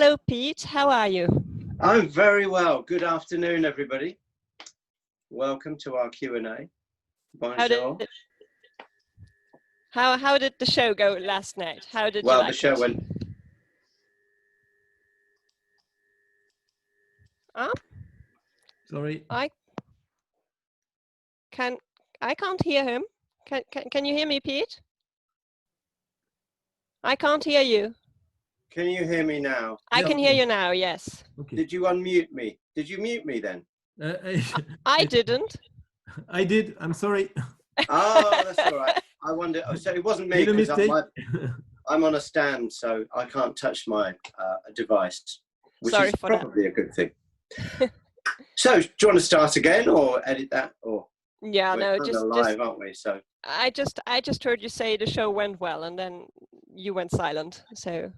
Hello, Pete. How are you? I'm very well. Good afternoon, everybody. Welcome to our Q&A. Bonjour. How did the show go last night? How did you like the show it? went. Sorry. I can't hear him. Can you hear me, Pete? I can't hear you. Can you hear me now? I can hear you now, yes. Okay. Did you unmute me? Did you mute me then? I didn't. I did. I'm sorry. Oh, that's all right. I wonder. So it wasn't me because I'm on a stand, so I can't touch my device, which Sorry is for probably a good thing. So, do you want to start again or edit that? Or yeah, we're no, just live, aren't we? So I just heard you say the show went well, and then you went silent. So.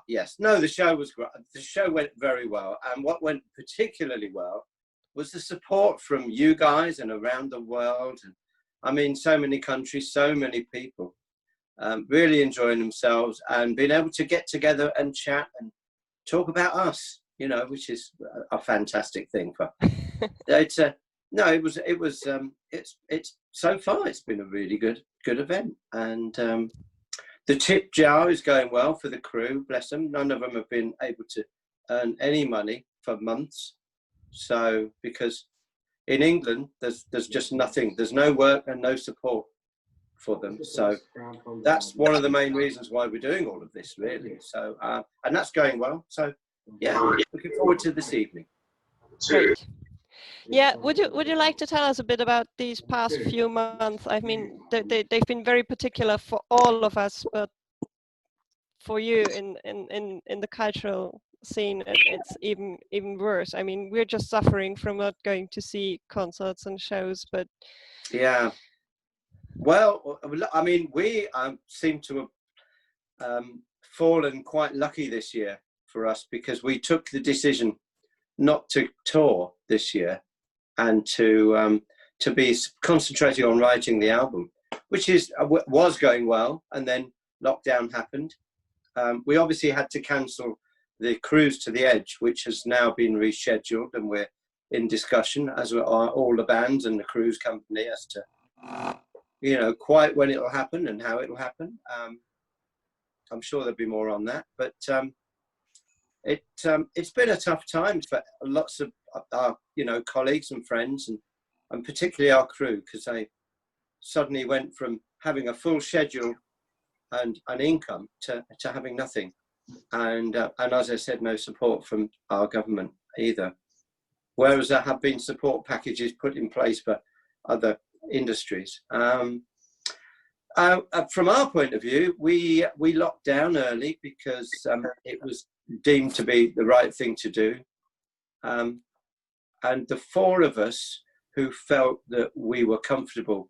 Yes. No, the show was great. The show went very well, and what went particularly well was the support from you guys and around the world. And I mean, so many countries, so many people really enjoying themselves and being able to get together and chat and talk about us, you know, which is a fantastic thing. For it's so far it's been a really good event, and the tip jar is going well for the crew, bless them. None of them have been able to earn any money for months. So, because in England, there's just nothing. There's no work and no support for them. So that's one of the main reasons why we're doing all of this, really. So, and that's going well. So, yeah, looking forward to this evening. Great. Yeah, would you like to tell us a bit about these past few months? I mean, they've been very particular for all of us, but for you in the cultural scene, it's even worse. I mean, we're just suffering from not going to see concerts and shows, but yeah. Well, I mean, we seem to have fallen quite lucky this year for us because we took the decision not to tour this year and to be concentrating on writing the album, which was going well, and then lockdown happened. We obviously had to cancel the cruise to the Edge, which has now been rescheduled, and we're in discussion, as are all the bands and the cruise company, as to quite when it'll happen and how it'll happen. I'm sure there'll be more on that, but it's been a tough time for lots of our colleagues and friends, and particularly our crew, because they suddenly went from having a full schedule and an income to having nothing, and as I said, no support from our government either, whereas there have been support packages put in place for other industries. From our point of view, we locked down early because it was deemed to be the right thing to do, and the four of us who felt that we were comfortable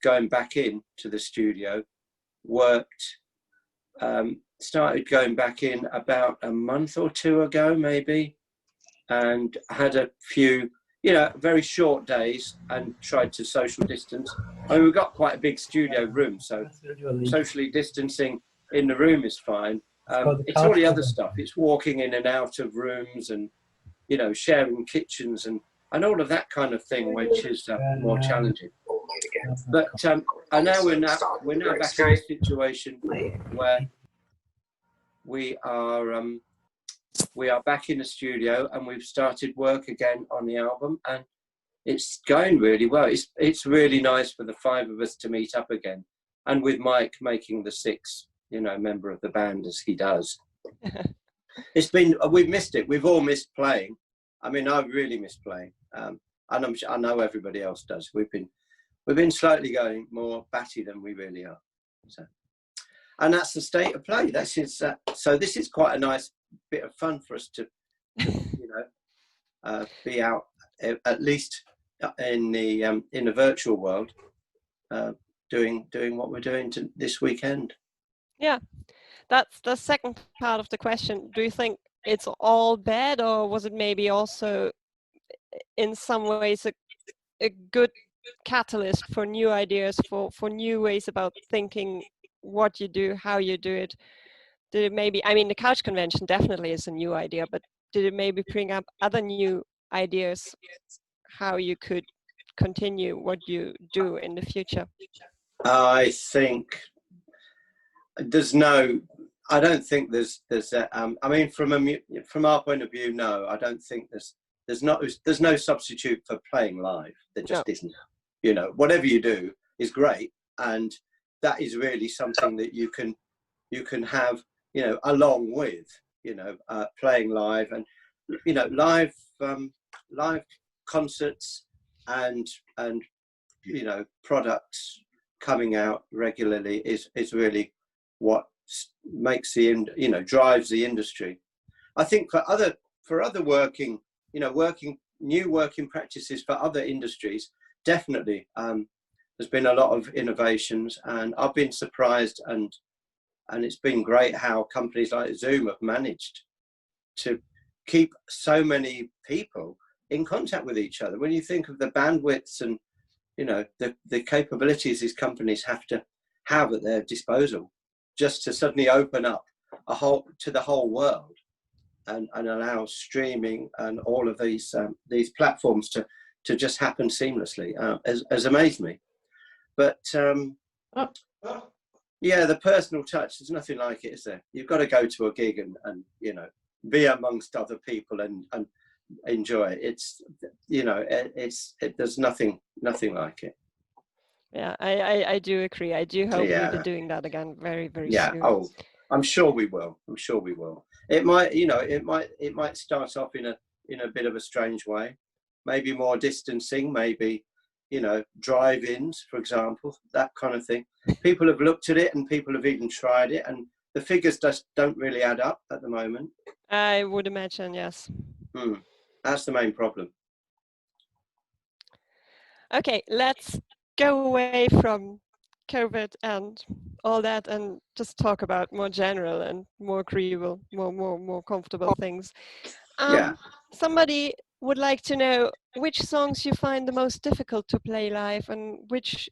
going back in to the studio started going back in about a month or two ago, maybe, and had a few, very short days and tried to social distance. I mean, we've got quite a big studio room, so socially distancing in the room is fine. It's all the other stuff. It's walking in and out of rooms and, sharing kitchens and all of that kind of thing, which is more challenging. But and now we're now back in a situation where we are back in the studio and we've started work again on the album, and it's going really well. It's really nice for the five of us to meet up again, and with Mike making the sixth, member of the band as he does. We've missed it. We've all missed playing. I mean, I really miss playing, and I know everybody else does. We've been slightly going more batty than we really are. So, and that's the state of play. So this is quite a nice bit of fun for us to be out, at least in the virtual world, doing what we're doing this weekend. Yeah, that's the second part of the question. Do you think it's all bad, or was it maybe also in some ways a good catalyst for new ideas, for new ways about thinking what you do, how you do it? did it maybe, I mean, the couch convention definitely is a new idea, but did it maybe bring up other new ideas how you could continue what you do in the future? I think I don't think there's I mean, from our point of view, no, I don't think there's no substitute for playing live. There just isn't. You know, whatever you do is great, and that is really something that you can have, you know, along with, you know, playing live, and you know, live concerts and you know, products coming out regularly is really what makes drives the industry. I think for other working new working practices for other industries, definitely there's been a lot of innovations, and I've been surprised, and it's been great how companies like Zoom have managed to keep so many people in contact with each other. When you think of the bandwidths and, you know, the capabilities these companies have to have at their disposal just to suddenly open up to the whole world and allow streaming and all of these platforms to just happen seamlessly, has amazed me. But yeah, the personal touch, there's nothing like it, is there? You've got to go to a gig and you know, be amongst other people and enjoy it. It's, you know, there's nothing like it. Yeah, I do agree. I do hope we'll be doing that again very, very soon. Oh, I'm sure we will. It might, you know, it might start off in a bit of a strange way, maybe more distancing, maybe, you know, drive-ins, for example, that kind of thing. People have looked at it, and people have even tried it, and the figures just don't really add up at the moment. I would imagine, yes. That's the main problem. Okay, let's go away from COVID and all that and just talk about more general and more agreeable, more comfortable things. Somebody would like to know which songs you find the most difficult to play live, and which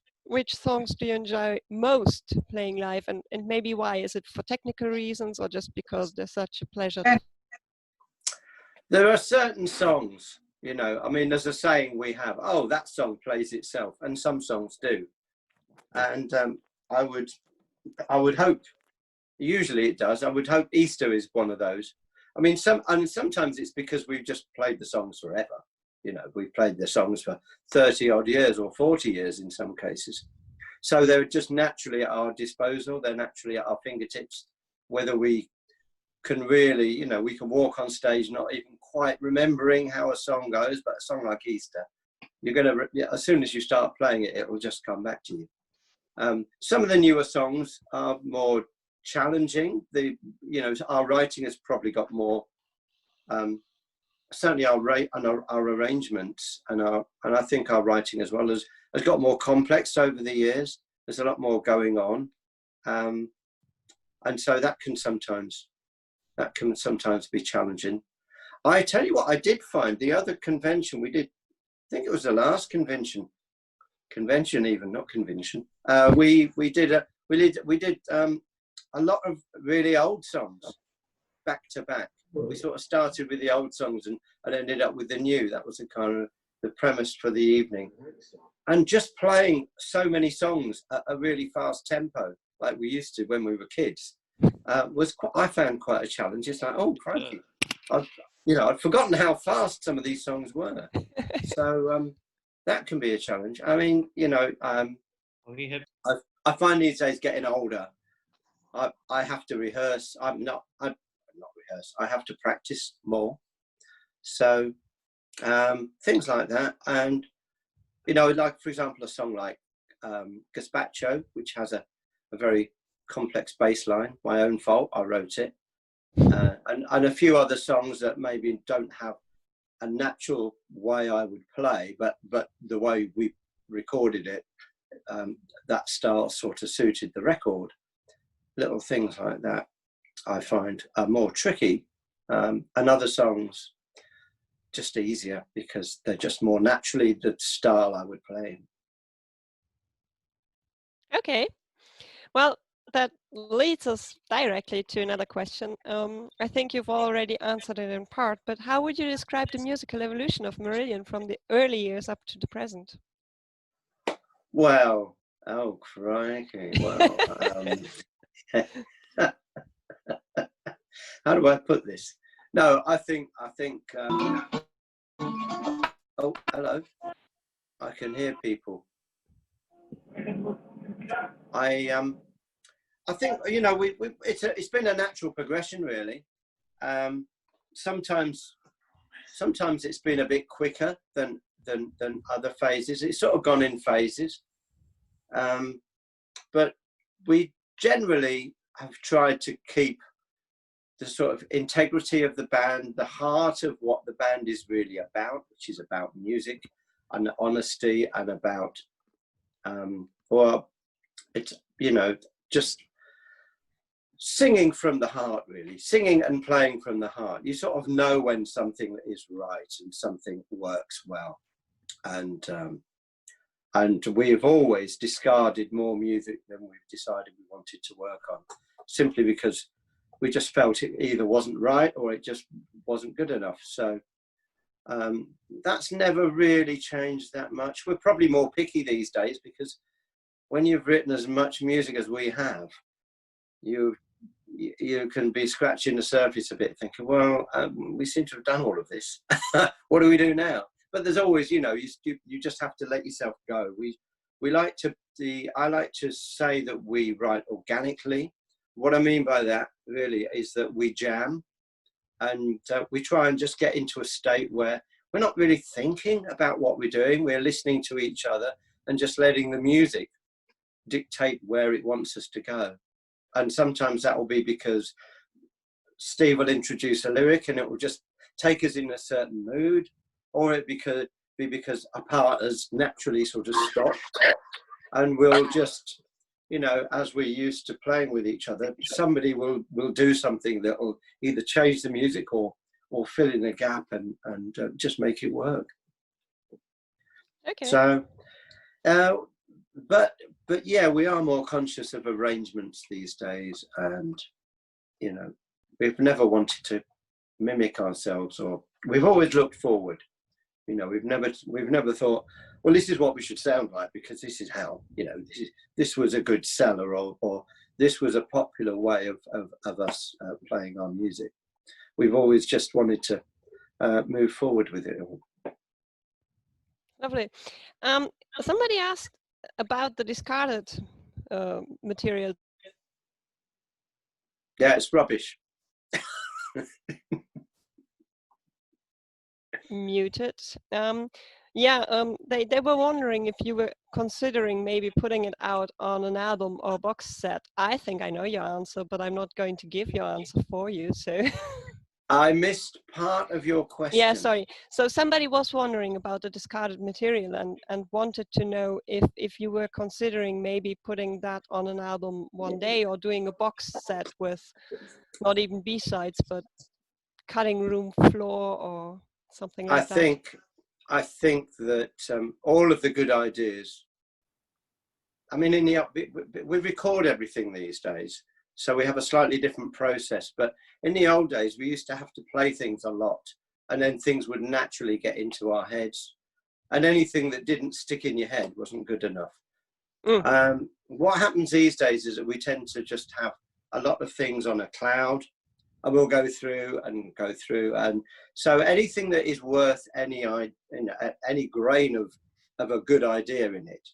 songs do you enjoy most playing live, and maybe why? Is it for technical reasons or just because they're such a pleasure? There are certain songs, you know, I mean, there's a saying we have, oh, that song plays itself, and some songs do. And I would hope, usually it does, I would hope Easter is one of those. I mean, sometimes it's because we've just played the songs forever. You know, we've played the songs for 30 odd years or 40 years in some cases. So they're just naturally at our disposal. They're naturally at our fingertips, whether we can really, you know, we can walk on stage not even quite remembering how a song goes, but a song like Easter, you're going to, as soon as you start playing it, it will just come back to you. Some of the newer songs are more challenging. You know, our writing has probably got more, certainly our arrangements and I think our writing as well has got more complex over the years. There's a lot more going on, and so that can sometimes be challenging. I tell you what, I did find the other convention we did, I think it was the last convention even, not convention. We did a lot of really old songs back to back. We sort of started with the old songs and ended up with the new. That was the kind of the premise for the evening. And just playing so many songs at a really fast tempo, like we used to when we were kids, I found quite a challenge. It's like, oh, crikey. I'd forgotten how fast some of these songs were. So that can be a challenge. I mean, you know, I find these days getting older, I have to rehearse. Not rehearse. I have to practice more. So things like that. And, you know, like, for example, a song like Gazpacho, which has a very complex bass line, my own fault, I wrote it. And a few other songs that maybe don't have a natural way I would play, but the way we recorded it, that style sort of suited the record. Little things like that I find are more tricky, and other songs just easier because they're just more naturally the style I would play in. Okay. Well, that leads us directly to another question. I think you've already answered it in part, but how would you describe the musical evolution of Marillion from the early years up to the present? Well, oh crikey! Well, how do I put this? No, I think. Oh, hello. I can hear people. I think, you know, it's been a natural progression, really. Sometimes it's been a bit quicker than other phases. It's sort of gone in phases, but we generally have tried to keep the sort of integrity of the band, the heart of what the band is really about, which is about music and honesty and about, well, it's, you know, just singing from the heart, really, singing and playing from the heart. You sort of know when something is right and something works well. And we've always discarded more music than we've decided we wanted to work on, simply because we just felt it either wasn't right or it just wasn't good enough. So that's never really changed that much. We're probably more picky these days, because when you've written as much music as we have, you can be scratching the surface a bit, thinking, well, we seem to have done all of this. What do we do now? But there's always, you know, you just have to let yourself go. I like to say that we write organically. What I mean by that, really, is that we jam, and we try and just get into a state where we're not really thinking about what we're doing. We're listening to each other and just letting the music dictate where it wants us to go. And sometimes that will be because Steve will introduce a lyric and it will just take us in a certain mood, or it be because a part has naturally sort of stopped, and we'll just, you know, as we're used to playing with each other, somebody will do something that will either change the music or fill in a gap and just make it work. Okay. So, but yeah, we are more conscious of arrangements these days, and, you know, we've never wanted to mimic ourselves, or we've always looked forward. You know, we've never thought, well, this is what we should sound like because this is how, you know, this was a good seller, or this was a popular way of us playing our music. We've always just wanted to move forward with it all. Lovely. Somebody asked about the discarded material. Yeah, it's rubbish. Muted. They were wondering if you were considering maybe putting it out on an album or box set. I think I know your answer, but I'm not going to give your answer for you. So I missed part of your question. Yeah, sorry. So somebody was wondering about the discarded material and wanted to know if you were considering maybe putting that on an album one day, or doing a box set with not even B-sides, but cutting room floor or something like that. I think that all of the good ideas, I mean, we record everything these days, so we have a slightly different process. But in the old days, we used to have to play things a lot, and then things would naturally get into our heads, and anything that didn't stick in your head wasn't good enough. What happens these days is that we tend to just have a lot of things on a cloud, and we'll go through, and so anything that is worth any grain of a good idea in it,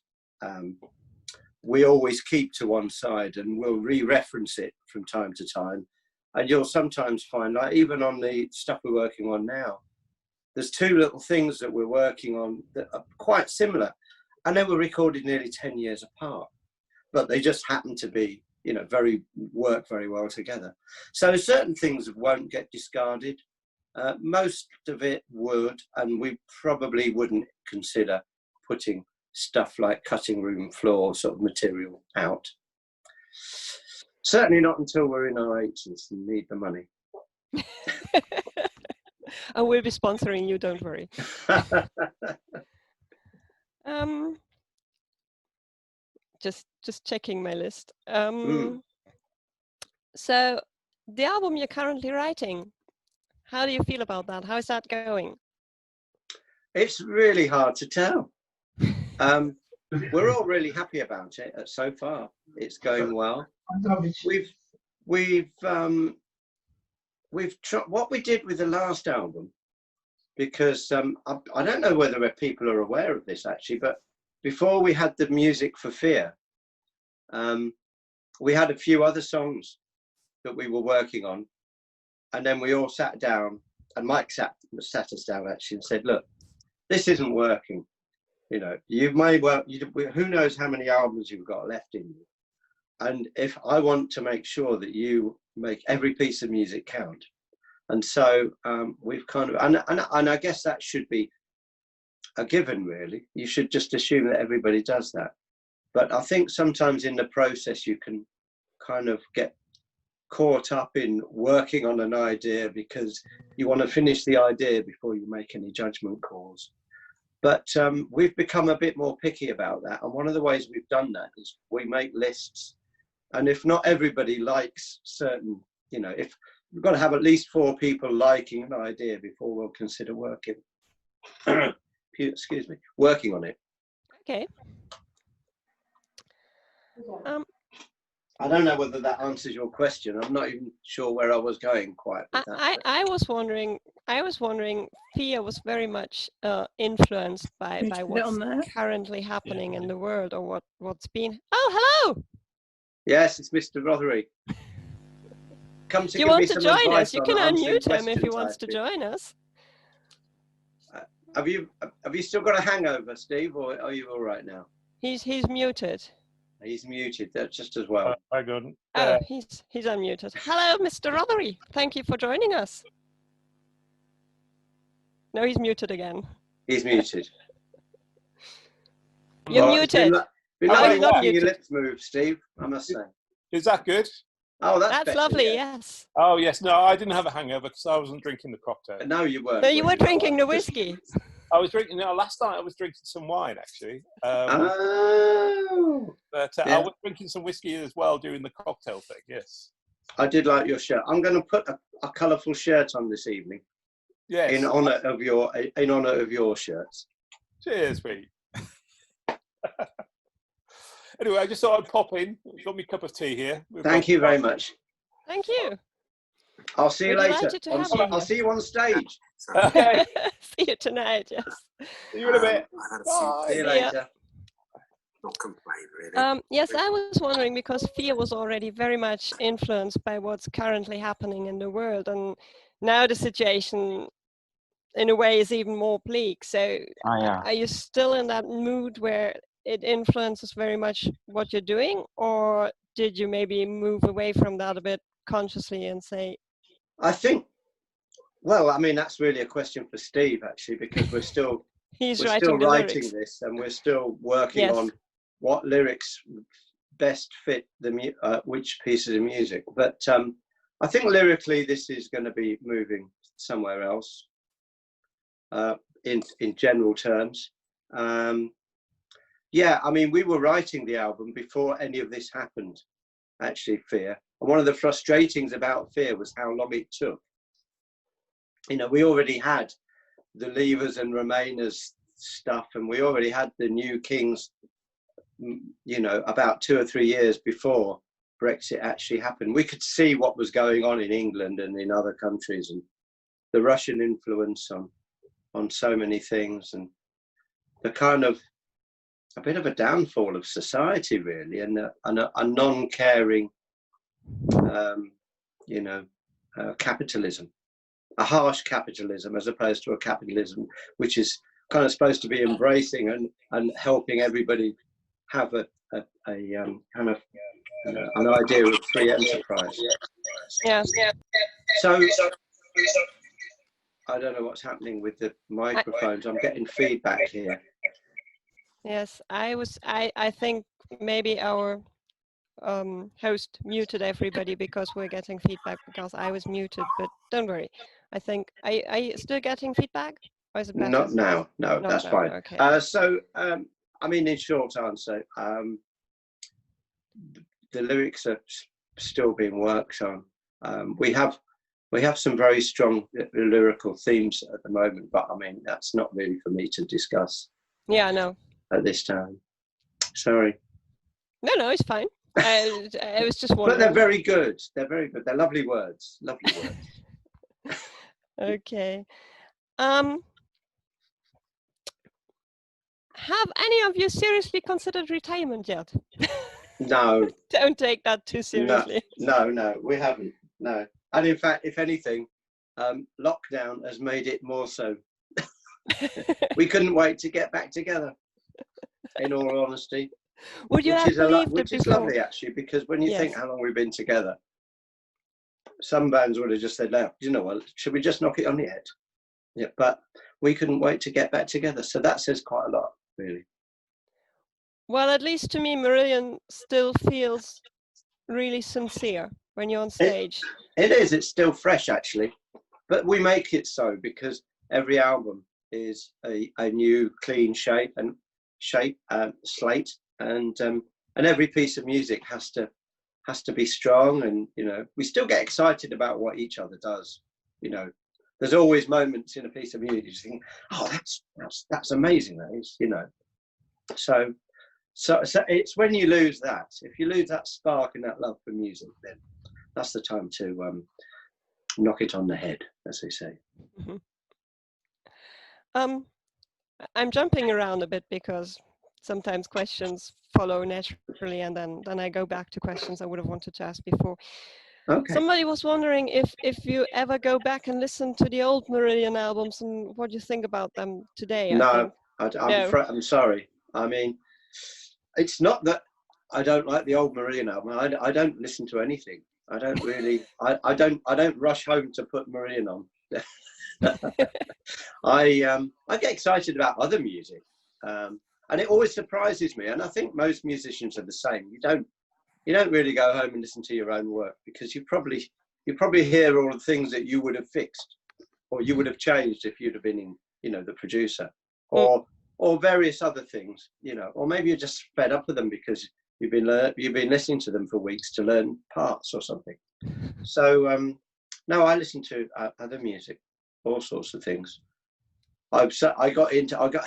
we always keep to one side, and we'll re-reference it from time to time. And you'll sometimes find, like even on the stuff we're working on now, there's two little things that we're working on that are quite similar, and they were recorded nearly 10 years apart, but they just happen to be, you know, work very well together. So certain things won't get discarded. Most of it would, and we probably wouldn't consider putting stuff like cutting room floor sort of material out. Certainly not until we're in our 80s and need the money. I will be sponsoring you, don't worry. just checking my list. Mm. So the album you're currently writing, how do you feel about that? How is that going? It's really hard to tell. We're all really happy about it so far. It's going well. We've what we did with the last album, because I don't know whether people are aware of this actually, but before we had the music for Fear, we had a few other songs that we were working on, and then we all sat down, and Mike sat us down actually and said, look, this isn't working. You know, you may well, who knows how many albums you've got left in you. And if I want to make sure that you make every piece of music count. And so we've kind of, and I guess that should be a given, really. You should just assume that everybody does that. But I think sometimes in the process, you can kind of get caught up in working on an idea because you want to finish the idea before you make any judgment calls. But we've become a bit more picky about that. And one of the ways we've done that is we make lists. And if not everybody likes certain, you know, if we've got to have at least 4 people liking an idea before we'll consider working, excuse me, working on it. Okay. I don't know whether that answers your question. I'm not even sure where I was going quite with that. I was wondering, Fear was very much influenced by what's currently happening in the world, or what's been. Oh, hello! Yes, it's Mr. Rothery. Come to Do you give want me to some join advice us? You on can answering unmute him if he question wants to typing. join us. Have you still got a hangover, Steve, or are you all right now? He's muted. He's muted. That's just as well. I couldn't. Oh, he's unmuted. Hello, Mr. Rothery. Thank you for joining us. No, he's muted again. He's muted. You're muted. Been Oh, lovely you're not watching your muted. lips move, Steve, I must say. Is that good? Oh, that's better, lovely, yeah. yes. Oh, yes. No, I didn't have a hangover because I wasn't drinking the cocktail. No, you weren't. No, you were drinking the Just- whiskey. I was drinking, last night I was drinking some wine, actually. Oh, But yeah. I was drinking some whiskey as well during the cocktail thing, yes. I did like your shirt. I'm going to put a colourful shirt on this evening Yes. in honour of your shirts. Cheers, Pete. Anyway, I just thought I'd pop in. Got me a cup of tea here. Thank you very much. Thank you. I'll see you We're later. delighted to have you I'll here. see you on stage. Okay. See you tonight, yes. See you in a bit. See you Yeah. later. Not complain, really. Yes, I was wondering, because Fear was already very much influenced by what's currently happening in the world, and now the situation in a way is even more bleak. So are you still in that mood where it influences very much what you're doing, or did you maybe move away from that a bit consciously and say? I think, well, I mean, that's really a question for Steve, actually, because we're still writing the lyrics. this, and we're still working Yes. on what lyrics best fit which pieces of music. But I think lyrically, this is going to be moving somewhere else. In general terms, yeah. I mean, we were writing the album before any of this happened. Actually, Fear, and one of the frustrating about Fear was how long it took. You know, we already had the Leavers and Remainers stuff, and we already had the New Kings, you know, about 2 or 3 years before Brexit actually happened. We could see what was going on in England and in other countries, and the Russian influence on so many things, and the kind of a bit of a downfall of society, really, and a non-caring, you know, capitalism. A harsh capitalism, as opposed to a capitalism which is kind of supposed to be embracing and helping everybody have a kind of an idea of free enterprise. Yeah. So I don't know what's happening with the microphones. I'm getting feedback here. Yes, I think maybe our host muted everybody because we're getting feedback, because I was muted, but don't worry. I think, are you still getting feedback? Or is it better? Not now. No, Not that's now, fine. okay. So, I mean, in short answer, the lyrics are still being worked on. We have some very strong lyrical themes at the moment, but I mean, that's not really for me to discuss. Yeah, no. At this time. Sorry. No, it's fine. I was just wondering. But they're very good. They're very good. They're lovely words. Lovely words. Okay. Have any of you seriously considered retirement yet? No. Don't take that too seriously. No, we haven't. No. And in fact, if anything, lockdown has made it more so. We couldn't wait to get back together, in all honesty. Would you have believed which it is before? lovely, actually, because when you Yes. think how long we've been together, some bands would have just said, no, you know what, should we just knock it on the head? Yeah, but we couldn't wait to get back together. So that says quite a lot, really. Well, at least to me, Marillion still feels really sincere when you're on stage. It is. It's still fresh, actually. But we make it so because every album is a new, clean slate, and every piece of music has to be strong. And you know, we still get excited about what each other does. You know, there's always moments in a piece of music you think, oh, that's amazing. That is, you know. So it's when you lose that. If you lose that spark and that love for music, then that's the time to knock it on the head, as they say. Mm-hmm. I'm jumping around a bit because sometimes questions follow naturally, and then I go back to questions I would have wanted to ask before. Okay. Somebody was wondering if you ever go back and listen to the old Marillion albums and what you think about them today. No, No. I'm sorry. I mean, it's not that I don't like the old Marillion album. I don't listen to anything. I don't really. I don't rush home to put Marillion on. I get excited about other music, and it always surprises me. And I think most musicians are the same. You don't really go home and listen to your own work because you probably hear all the things that you would have fixed or you would have changed if you'd have been in, you know, the producer, or various other things, you know, or maybe you're just fed up with them because you've been listening to them for weeks to learn parts or something. So no, I listen to other music, all sorts of things. I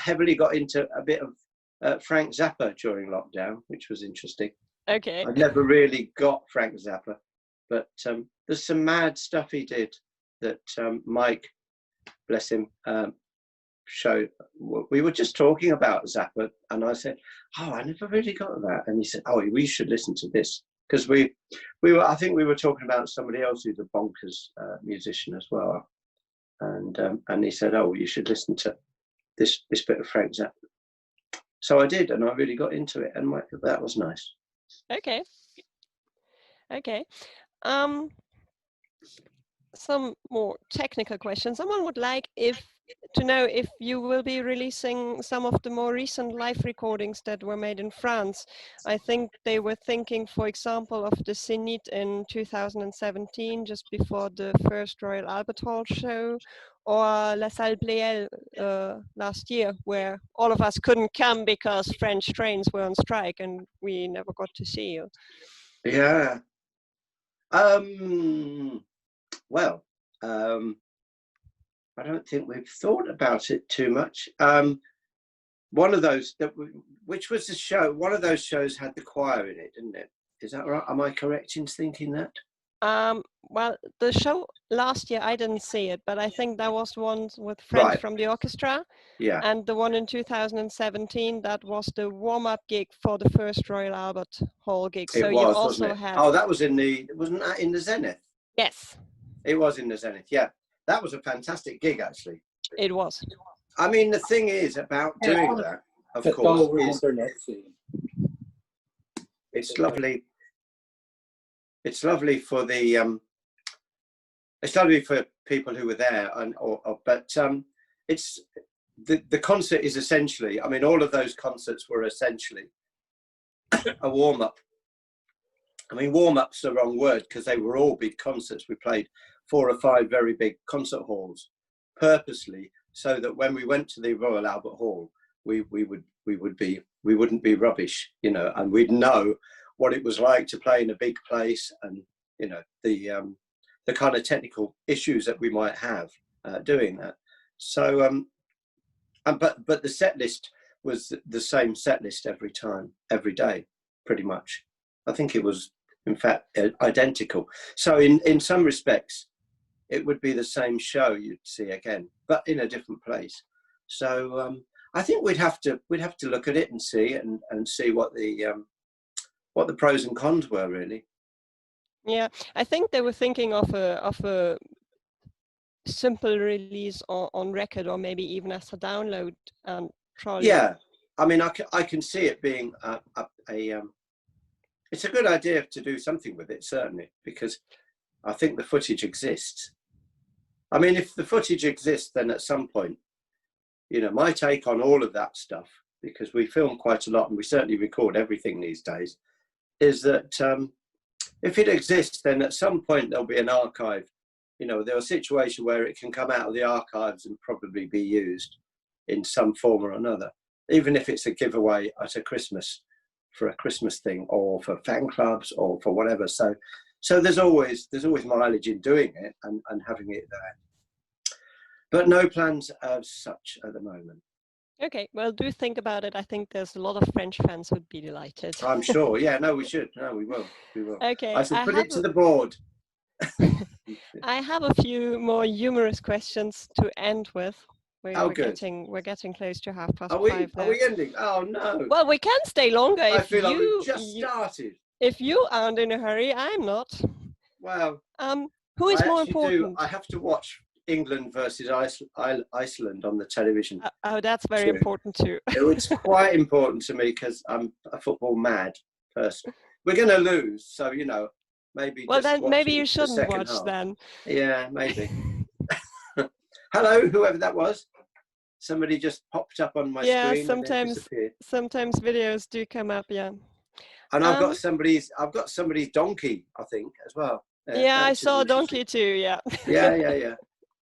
heavily got into a bit of Frank Zappa during lockdown, which was interesting. Okay. I never really got Frank Zappa, but there's some mad stuff he did that Mike, bless him, showed. We were just talking about Zappa, and I said, "Oh, I never really got that." And he said, "Oh, we should listen to this," because we were. I think we were talking about somebody else who's a bonkers musician as well, and he said, "Oh, you should listen to this bit of Frank Zappa." So I did, and I really got into it, and that was nice. Okay. Some more technical questions. Someone would like to know if you will be releasing some of the more recent live recordings that were made in France. I think they were thinking, for example, of the Zénith in 2017, just before the first Royal Albert Hall show, or La Salle Pleyel last year, where all of us couldn't come because French trains were on strike and we never got to see you. Yeah. Well, I don't think we've thought about it too much. One of those which was the show? One of those shows had the choir in it, didn't it? Is that right? Am I correct in thinking that? Well, the show last year, I didn't see it, but I think that was one with friends Right. from the orchestra. Yeah. And the one in 2017, that was the warm-up gig for the first Royal Albert Hall gig. So It was, you also wasn't it? had. Oh, that was wasn't that in the Zenith? Yes. It was in the Zenith, yeah. That was a fantastic gig, actually. It was. I mean, the thing is about doing that, of course, is it's lovely. It's lovely for the it's lovely for people who were there, but it's the concert is essentially. I mean, all of those concerts were essentially a warm up. I mean, warm up's the wrong word because they were all big concerts. We played 4 or 5 very big concert halls purposely so that when we went to the Royal Albert Hall, we wouldn't be rubbish, you know, and we'd know what it was like to play in a big place, and you know the kind of technical issues that we might have doing that. So but the set list was the same set list every time, every day, pretty much. I think it was, in fact, identical. So in some respects, it would be the same show you'd see again, but in a different place. So I think we'd have to look at it and see what the pros and cons were, really. Yeah, I think they were thinking of a simple release on record, or maybe even as a download. Probably. Yeah, I mean, I can see it being it's a good idea to do something with it, certainly, because I think the footage exists. I mean, if the footage exists, then at some point, you know, my take on all of that stuff, because we film quite a lot and we certainly record everything these days, is that if it exists, then at some point there'll be an archive. You know, there's a situation where it can come out of the archives and probably be used in some form or another, even if it's a giveaway at a Christmas, for a Christmas thing, or for fan clubs, or for whatever. So there's always mileage in doing it and having it there. But no plans as such at the moment. Okay, well, do think about it. I think there's a lot of French fans who'd be delighted. I'm sure. Yeah, no, we should. No, we will. We will. Okay. I shall put it to the board. I have a few more humorous questions to end with. We're getting close to 5:30. Are we ending? Oh no. Well, we can stay longer I if feel like you we've just started. If you aren't in a hurry, I'm not. Well, who is more important? I have to watch England versus Iceland on the television. Oh, that's very important too. It's quite important to me because I'm a football mad person. We're going to lose, so you know, maybe. Well, then maybe you shouldn't watch then. Yeah, maybe. Hello, whoever that was. Somebody just popped up on my screen. Yeah, sometimes videos do come up. Yeah. And I've got somebody's donkey, I think, as well. Yeah, I saw a donkey too. Yeah. Yeah.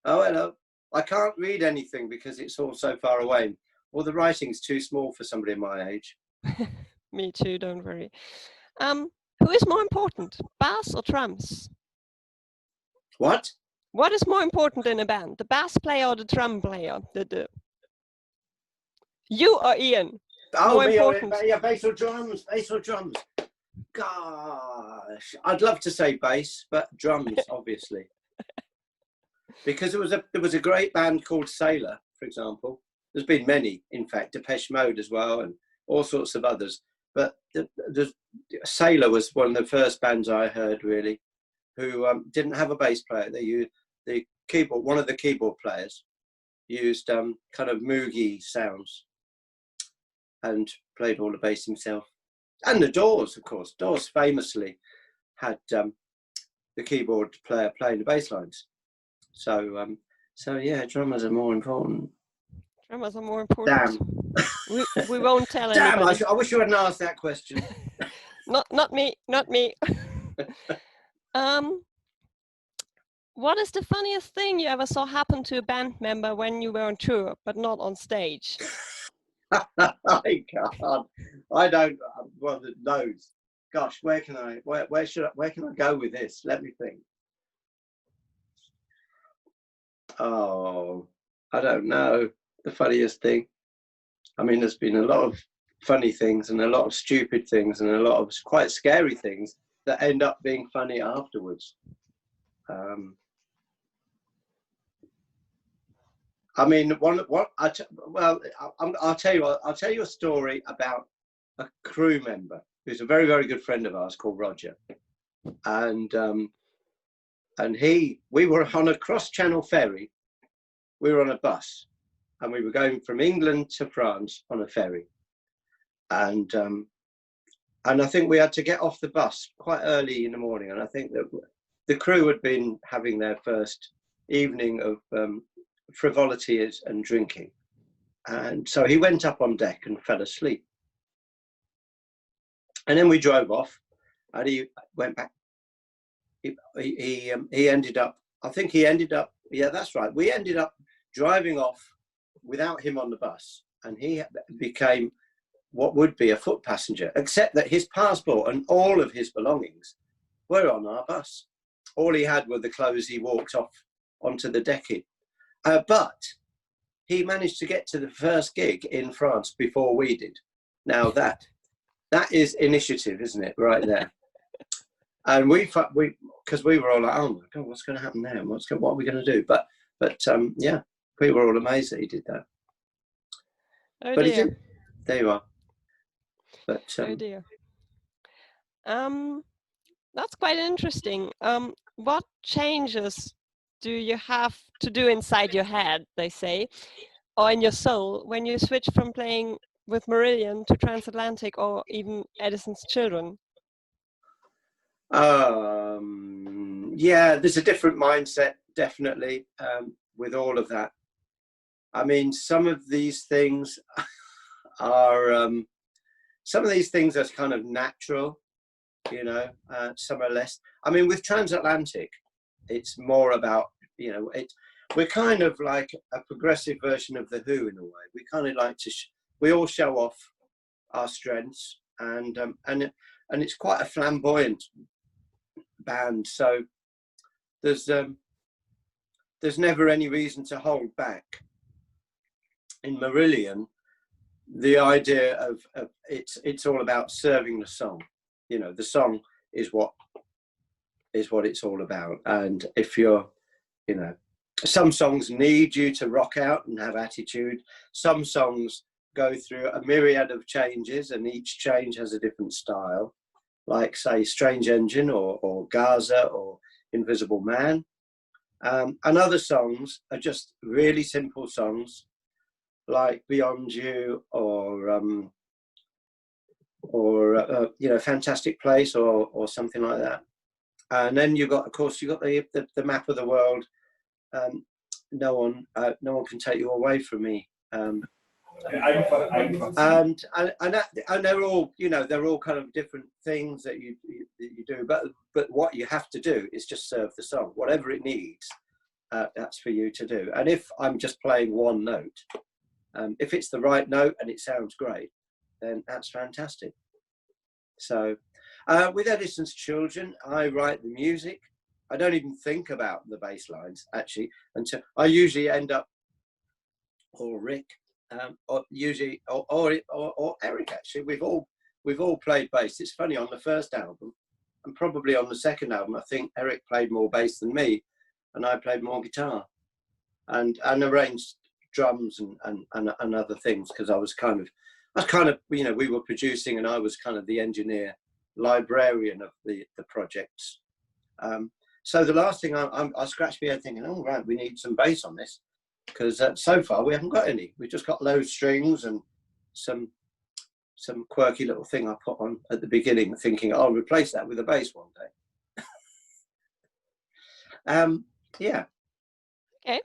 Oh, hello. I can't read anything because it's all so far away. Well, the writing's too small for somebody my age. Me too, don't worry. Who is more important, bass or drums? What? What is more important in a band, the bass player or the drum player? You or Ian? Oh, more important. Yeah, bass or drums. Gosh, I'd love to say bass, but drums, obviously. Because there was a great band called Sailor, for example. There's been many, in fact, Depeche Mode as well, and all sorts of others. But the Sailor was one of the first bands I heard, really, who didn't have a bass player. They used the keyboard. One of the keyboard players used kind of moogie sounds and played all the bass himself. And the Doors, of course. Doors famously had the keyboard player playing the bass lines. So yeah, drummers are more important. Drummers are more important. Damn. We won't tell anybody. Damn, I wish you hadn't asked that question. Not me. What is the funniest thing you ever saw happen to a band member when you were on tour, but not on stage? I can't. I don't. Well, those. Gosh, where can I go with this? Let me think. Oh, I don't know. The funniest thing. I mean, there's been a lot of funny things and a lot of stupid things and a lot of quite scary things that end up being funny afterwards. I mean, I'll tell you a story about a crew member who's a very, very good friend of ours called Roger, and we were on a cross-channel ferry. We were on a bus, and we were going from England to France on a ferry, and I think we had to get off the bus quite early in the morning, and I think that the crew had been having their first evening of frivolity and drinking, and so he went up on deck and fell asleep, and then we drove off, and he went back. He ended up, yeah, that's right, we ended up driving off without him on the bus, and he became what would be a foot passenger, except that his passport and all of his belongings were on our bus. All he had were the clothes he walked off onto the deck in. But he managed to get to the first gig in France before we did. Now that is initiative, isn't it? Right there. And we because we were all like, oh my God, what's going to happen there? What are we going to do? But yeah, we were all amazed that he did that. Oh But dear. he did. There you are. But Oh dear. That's quite interesting. What changes do you have to do inside your head, they say, or in your soul when you switch from playing with Marillion to Transatlantic or even Edison's Children? Yeah, there's a different mindset, definitely, with all of that. I mean, some of these things are kind of natural, you know, some are less. I mean, with Transatlantic, it's more about, you know, we're kind of like a progressive version of The Who in a way. We kind of like to, we all show off our strengths, and it's quite a flamboyant band. So there's never any reason to hold back. In Marillion, the idea of it's all about serving the song. You know, the song is what it's all about. And if you're, you know, some songs need you to rock out and have attitude. Some songs go through a myriad of changes, and each change has a different style, like say Strange Engine or Gaza or Invisible Man. And other songs are just really simple songs, like Beyond You or you know, Fantastic Place or something like that. And then you got the map of the world. No one can take you away from me. And they're all, you know, they're all kind of different things that you do. But what you have to do is just serve the song, whatever it needs. That's for you to do. And if I'm just playing one note, if it's the right note and it sounds great, then that's fantastic. So with Edison's Children, I write the music. I don't even think about the bass lines, actually, until I usually end up, or Rick, or Eric, actually. We've all played bass. It's funny, on the first album and probably on the second album, I think Eric played more bass than me, and I played more guitar and arranged drums and other things, because I was kind of, you know, we were producing and I was kind of the engineer librarian of the projects. So the last thing I scratched my head thinking, oh right, we need some bass on this, because so far we haven't got any. We've just got low strings and some quirky little thing I put on at the beginning, thinking I'll replace that with a bass one day. Yeah. Okay.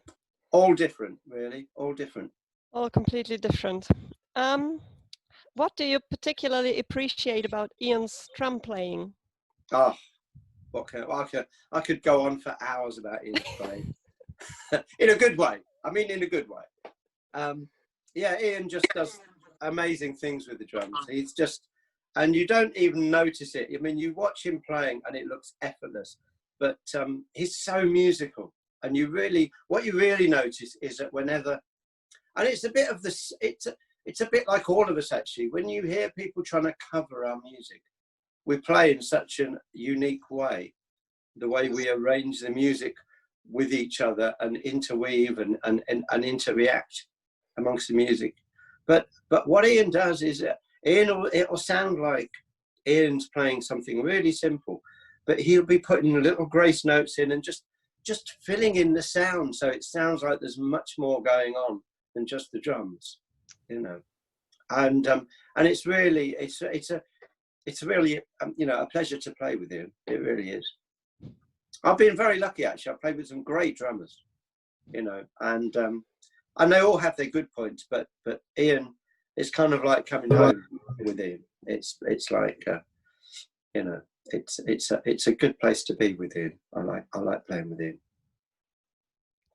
All different, really. All different. All completely different. What do you particularly appreciate about Ian's drum playing? Oh, I could go on for hours about Ian's playing. In a good way. I mean, in a good way. Yeah, Ian just does amazing things with the drums. He's just, and you don't even notice it. I mean, you watch him playing and it looks effortless, but he's so musical. And what you really notice is that whenever, and it's a bit of this, it's a bit like all of us actually, when you hear people trying to cover our music, we play in such a unique way, the way we arrange the music with each other and interweave and interact amongst the music. But what Ian does is, it'll sound like Ian's playing something really simple, but he'll be putting little grace notes in and just filling in the sound, so it sounds like there's much more going on than just the drums, you know. And it's really you know, a pleasure to play with him. It really is. I've been very lucky actually. I've played with some great drummers, you know, and they all have their good points, but Ian, it's kind of like coming home with Ian. It's like you know, it's a good place to be with Ian. I like playing with Ian.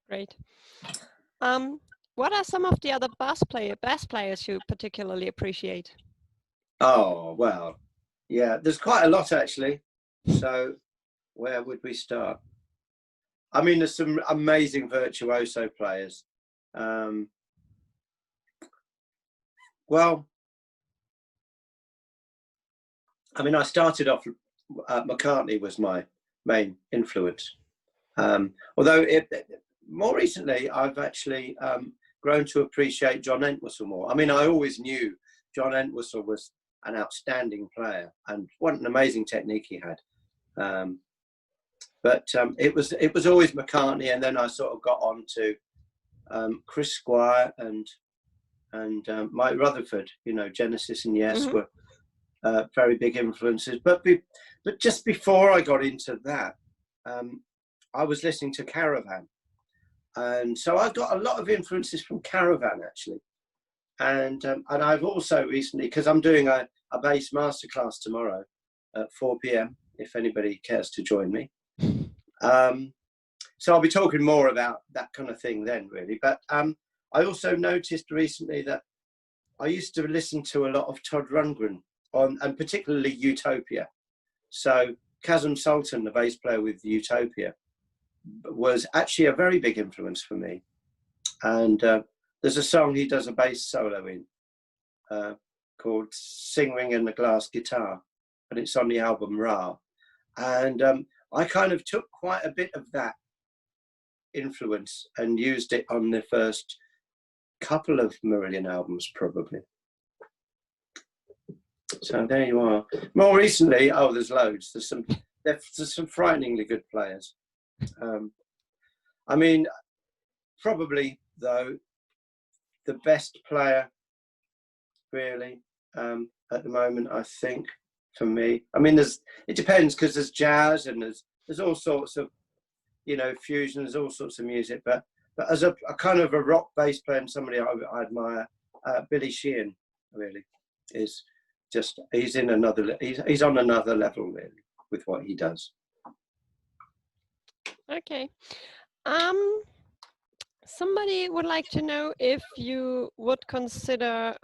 Great. What are some of the other bass players you particularly appreciate? Oh, well, yeah, there's quite a lot actually. So where would we start? I mean, there's some amazing virtuoso players. Well, I mean, I started off, McCartney was my main influence. Although more recently, I've actually grown to appreciate John Entwistle more. I mean, I always knew John Entwistle was an outstanding player, and what an amazing technique he had. But it was always McCartney, and then I sort of got on to Chris Squire and Mike Rutherford. You know, Genesis and Yes were very big influences. But just before I got into that, I was listening to Caravan, and so I got a lot of influences from Caravan actually. And I've also recently, because I'm doing a bass masterclass tomorrow at 4 p.m. if anybody cares to join me. So I'll be talking more about that kind of thing then, really. But I also noticed recently that I used to listen to a lot of Todd Rundgren and particularly Utopia. So Kazem Sultan, the bass player with Utopia, was actually a very big influence for me. And there's a song he does a bass solo in called Sing Ring and the Glass Guitar, and it's on the album Ra. And I kind of took quite a bit of that influence and used it on the first couple of Marillion albums, probably. So there you are. More recently, oh, there's loads. There's some frighteningly good players. I mean, probably though, the best player really at the moment, I think, for me. I mean, it depends, because there's jazz and there's all sorts of, you know, fusion. There's all sorts of music. But as a kind of a rock bass player and somebody I admire, Billy Sheehan really is just he's on another level really with what he does. Okay. Somebody would like to know if you would consider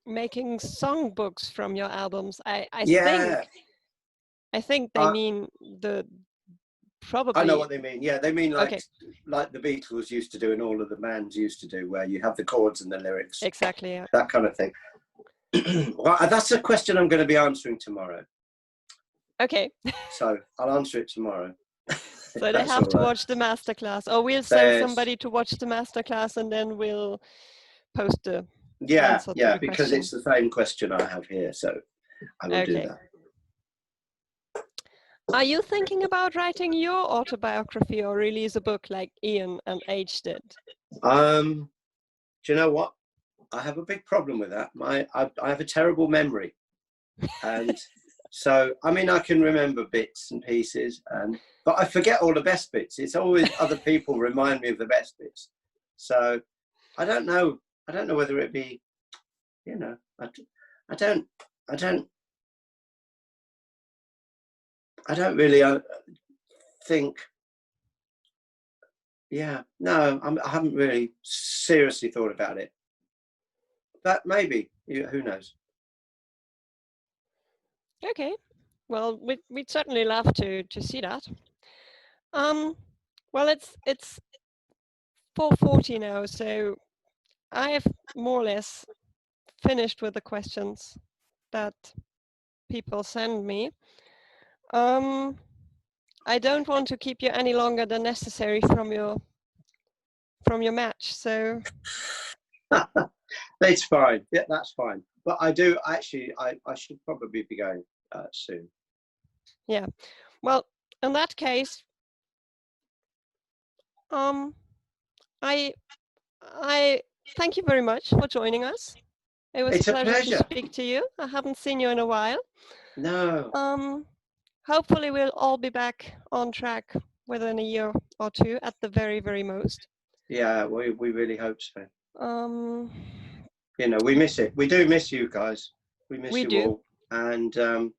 making songbooks from your albums. I think they mean probably. I know what they mean. Yeah, they mean like the Beatles used to do and all of the bands used to do, where you have the chords and the lyrics. Exactly. Yeah. That kind of thing. Well, that's a question I'm going to be answering tomorrow. Okay. So I'll answer it tomorrow. So they have to watch the masterclass, or we'll send somebody to watch the masterclass, and then we'll post the answer to the because question. it's the same question I have here, so I will do that. Are you thinking about writing your autobiography or release a book like Ian and H did? Do you know what? I have a big problem with that. I have a terrible memory, and so I mean I can remember bits and pieces, but I forget all the best bits. It's always other people remind me of the best bits. So I don't know whether it be, you know, I don't really think. Yeah, no, I haven't really seriously thought about it. But maybe, who knows? Okay, well, we'd certainly love to see that. Well, it's 4:40 now, so I have more or less finished with the questions that people send me. I don't want to keep you any longer than necessary from your match, so. That's fine. Yeah, that's fine. But I do actually. I should probably be going soon. Yeah. Well, in that case, I thank you very much for joining us. It was a pleasure to speak to you. I haven't seen you in a while. No. Hopefully we'll all be back on track within a year or two at the very, very most. Yeah, we really hope so. You know, we miss it. We do miss you guys. We miss you all. And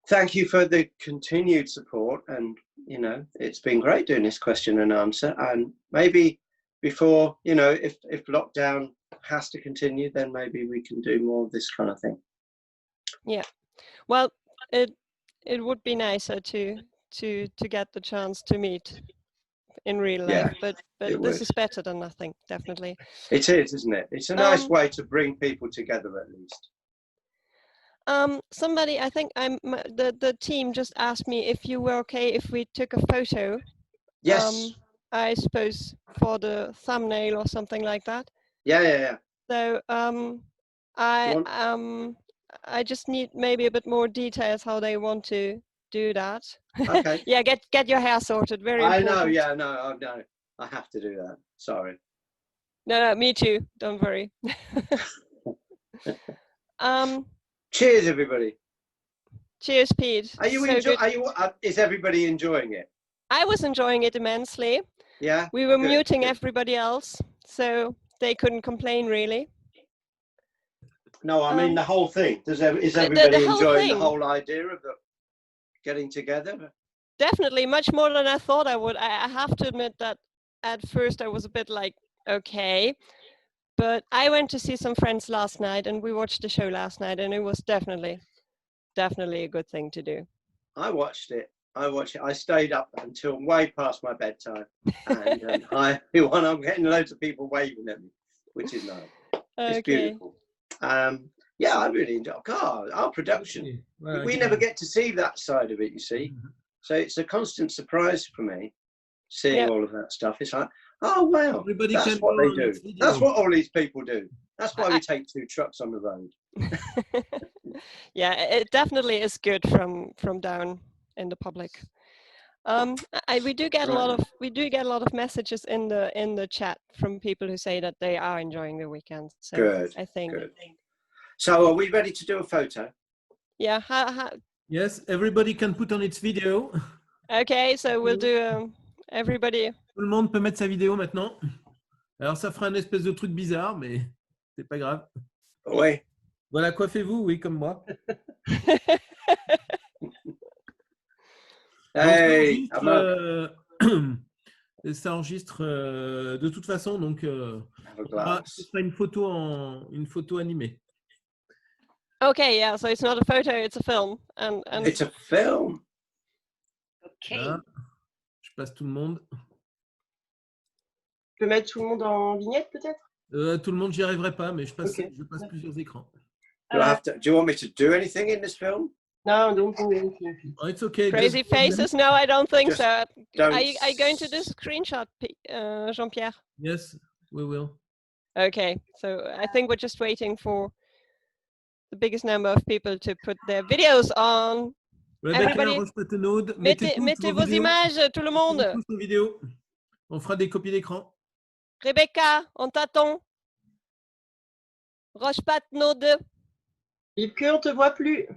thank you for the continued support. And, you know, it's been great doing this question and answer. And maybe before, you know, if lockdown has to continue, then maybe we can do more of this kind of thing. Yeah. Well, it would be nicer to get the chance to meet in real life, but this is better than nothing, definitely. It is, isn't it? It's a nice way to bring people together, at least. Somebody, I think the team just asked me if you were okay if we took a photo. Yes. I suppose for the thumbnail or something like that. Yeah. So I just need maybe a bit more details how they want to do that. Okay. Yeah, get your hair sorted. Very important. I know. Yeah, no. I have to do that. Sorry. No, me too. Don't worry. Cheers, everybody. Cheers, Pete. Is everybody enjoying it? I was enjoying it immensely. Yeah. We were muting everybody else, so they couldn't complain really. No, I mean the whole thing. Is everybody enjoying the whole idea of getting together? Definitely, much more than I thought I would. I have to admit that at first I was a bit like, okay. But I went to see some friends last night and we watched the show last night, and it was definitely a good thing to do. I watched it. I stayed up until way past my bedtime. And I'm getting loads of people waving at me, which is nice. It's beautiful. Yeah, I really enjoy our production. We never get to see that side of it, you see. So it's a constant surprise for me, seeing all of that stuff. It's like, oh, wow, that's what they do. That's what all these people do. That's why we take 2 trucks on the road. Yeah, it definitely is good from down in the public. We do get a lot of messages in the chat from people who say that they are enjoying the weekend. So good. I think. Good. So are we ready to do a photo? Yeah. Yes, everybody can put on its video. Okay, so we'll do everybody. Tout le monde peut mettre sa vidéo maintenant. Alors ça fera une espèce de truc bizarre, mais c'est pas grave. Oui. Voilà, coiffez-vous, oui, comme moi. Hey, ça enregistre de toute façon, donc ce sera une photo animée. Okay, yeah, so it's not a photo, it's a film. And it's a film. Okay. Voilà. Je passe tout le monde. Je peux mettre tout le monde en vignette peut-être? Tout le monde, j'y arriverai pas, mais je passe plusieurs écrans. Do you want me to do anything in this film? No, don't do anything. Oh, it's okay. Crazy faces? No, I don't think so. Are you going to do a screenshot, Jean-Pierre? Yes, we will. Okay, so I think we're just waiting for the biggest number of people to put their videos on. Rebecca, everybody, mettez vos images, tout le monde. Tous nos vidéos. On fera des copies d'écran. Rebecca, on t'attend. Roche-Pat-Node. Yves, on te voit plus.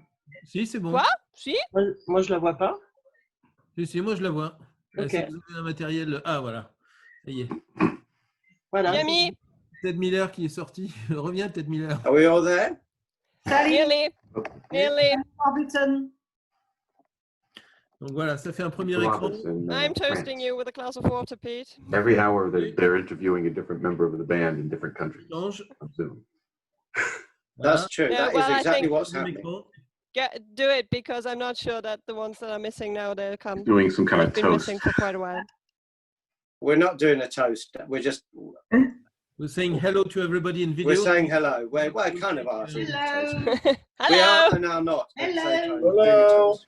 Si, c'est bon. Quoi? Si? Moi, je la vois pas. Si, moi, je la vois. Okay. Si vous avez un matériel... Ah, voilà. Ça y est. Voilà. Yami. Ted Miller qui est sorti. Reviens, Ted Miller. Are we all there? Nearly. Donc voilà, ça fait un premier écran. I'm toasting you with a glass of water, Pete. Every hour they're interviewing a different member of the band in different countries. That's true. Yeah, that is exactly what's happening. Do it, because I'm not sure that the ones that are missing now, they'll come. Doing some kind of been toast. Missing for quite a while. We're not doing a toast. We're saying hello to everybody in video. We're saying hello. We're kind of asking. Hello. We are and are not. Hello.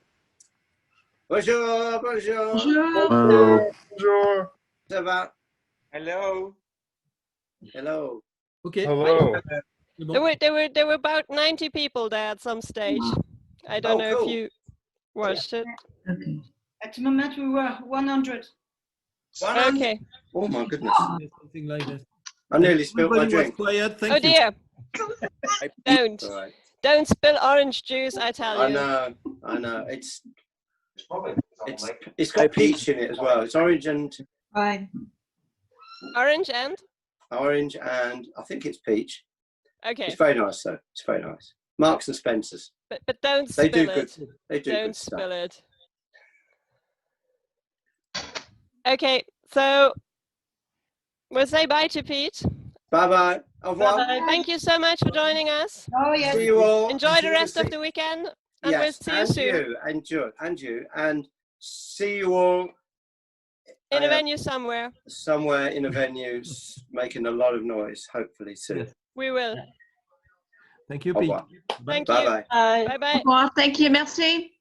Bonjour, bonjour. Hello. Bonjour. Ça va? Hello. Hello. Okay. Hello. There were about 90 people there at some stage. I don't know if you watched it. Okay. At the moment we were 100. Okay. Oh my goodness. Something like that. I nearly spilled my drink. Quiet. Thank Oh you. dear. Don't spill orange juice, I tell you. I know. It's got peach in it as well. It's orange and Fine. Orange and I think it's peach. okay. It's very nice though. It's very nice. Marks and Spencers. But don't spill it. They do Don't good stuff. spill it. Okay, so we'll say bye to Pete. Bye bye. Au revoir. Bye. Thank you so much for joining us. Oh, yes. See you all. Enjoy the rest of the weekend, and we'll see you soon. And see you all in a venue somewhere. Somewhere in a venue, making a lot of noise, hopefully soon. Yes. We will. Thank you, Au Pete. revoir. Thank Bye you. bye. Bye. Bye bye. Au revoir. Thank you. Merci.